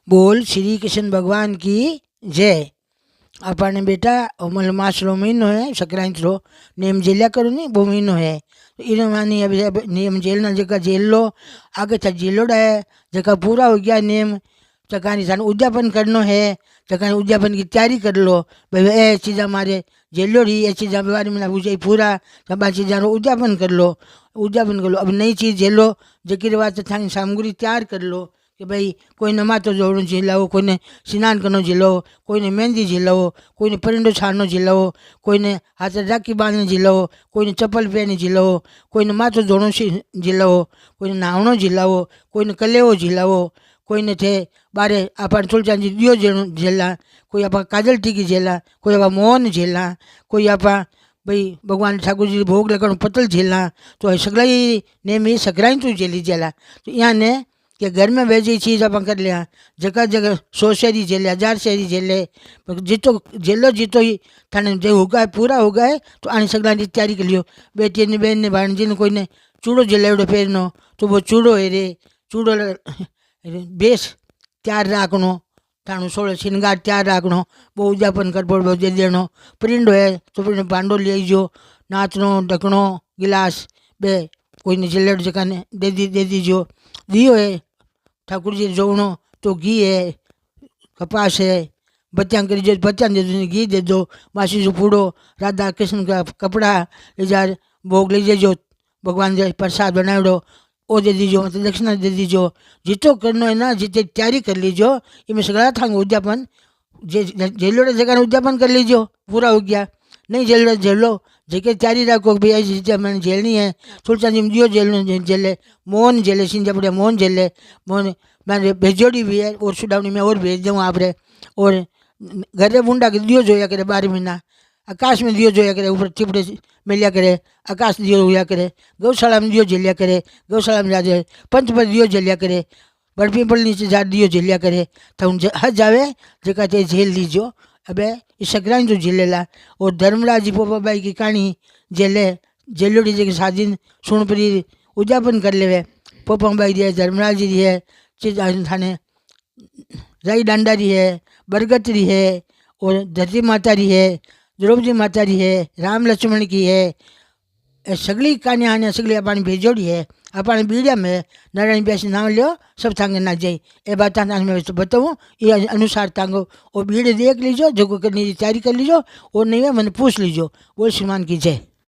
बोल श्री कृष्ण भगवान की जय। आपने बेटा मतलब मासरो महीनो है संक्रांति रो नेम जेलिया करो नी वो महीनो है तो इन मानी अब नेम जेलना जका जेल लो आगे था जेलोड़ा है जका पूरा हो गया नेम चकानी सान उद्यापन करनो है चकानी उद्यापन की तैयारी कर लो भाई ए चीज़ हमारे जेलो रही ये चीज़ बारे में पूछे पूरा सब चीज़ा उद्यापन कर लो अब नई चीज़ जेलो जकी बात था सामग्री तैयार कर लो कि भाई कोईने माथो जोड़ो झीलावो कोईने स्नान करनो झीलावो कोईने मेहंदी झीलावो कोईने परिंडो छाड़नो झीलावो कोईने हाथे राखी बांधने झीलावो कोईने चप्पल पहने झीलावो कोईने माथो धोणो झीलावो कोईने नहावणो झीलावो कोईने कलेवो झीलावो कोईने थे बारे आपण तुलसी दियो झेला कोई आप काजल टीकी झेला कोई आप मोहन झेला कोई आप भाई भगवान ठाकुर जी भोग लगानो पतल झेला तो सगला नेम ये सकराई तू झेली झेला तो यहाँ ने कि घर में वैसी चीज़ अपन कर लिया जगह जगह 100 शहरी झेले 1000 शहरी झेले जितो झेलो जितो ही थाने जो होगा है पूरा होगा है तो आने सगला की तैयारी कर लियो बेटी ने बहन ने भाणजी ने कोई ने चूड़ो झेलावड़ो पहरनो तो वो चूड़ो है रे चूड़ो बेस तैयार राखनो थाणो सोलो श्रृंगार तैयार राखनो वो उद्यापन कर पड़ो दे देनो परिंडो है तो फिर भांडो ले जो नाचनो ढकनो गिलास बे कोई ने झेलेड़ जका ने दे दीजो दियो है ठाकुर जी जोवणो तो घी है कपास है बच्चा करी जो बच्चा दे दो घी दे दो मासी जो पूड़ो राधा कृष्ण का कपड़ा ले जा भोग ले जो भगवान जो प्रसाद बनावड़ो वो दे दीजो मतलब दक्षिणा दे दीजो जितो करनो है ना जिते तैयारी कर लीजो इनमें सगला था उद्यापन जेलोड़े जगह उद्यापन कर लीजो पूरा हो गया नहीं जेलो जेलो जेके तैयारी रखो भाई ऐसी चीज़ें मैंने झेलनी है तुलसा जी दियो झेले मोहन झेले सिंजा बढ़िया मोहन झेले मोहन मैंने भेजोड़ी भी है और सुडावनी में और भेज दूँ आप रे और घरे बूंदा के दियो जोया करे 12 महीना आकाश में दियो जोया करे ऊपर चिपड़े मिलिया करे आकाश दियो होया करे गौशाला में दियो झेलिया करे गौशाला में जाजे पंच पर दियो झेलिया करे बड़ पीपल नीचे जा दियो झेलिया करे तो हज जावे जका चे झेल लीजो अबे इस सकराई जो झेलेला और धर्मराज जी पोपा बाई की कहानी झेले झेलोड़ी जी के साजिन सुनपरी उद्यापन कर लेवे पोपा बाई री है धर्मराज जी री है चीज थाने राई डांडा री है बरगत री है और धरती माता री है द्रौपदी माता री है राम लक्ष्मण की है सगली कहानी आने सगली अपनी भेजोड़ी है अपने बीड़िया में नारायण ब्यास नाम लियो सब थांगे ना जाए ए बात मैं बताऊँ ये अनुसार तांगो और भीड़ देख लीजो जो करने की तैयारी कर लीजो और नहीं है मैंने पूछ लीजो वो श्रीमान की जय।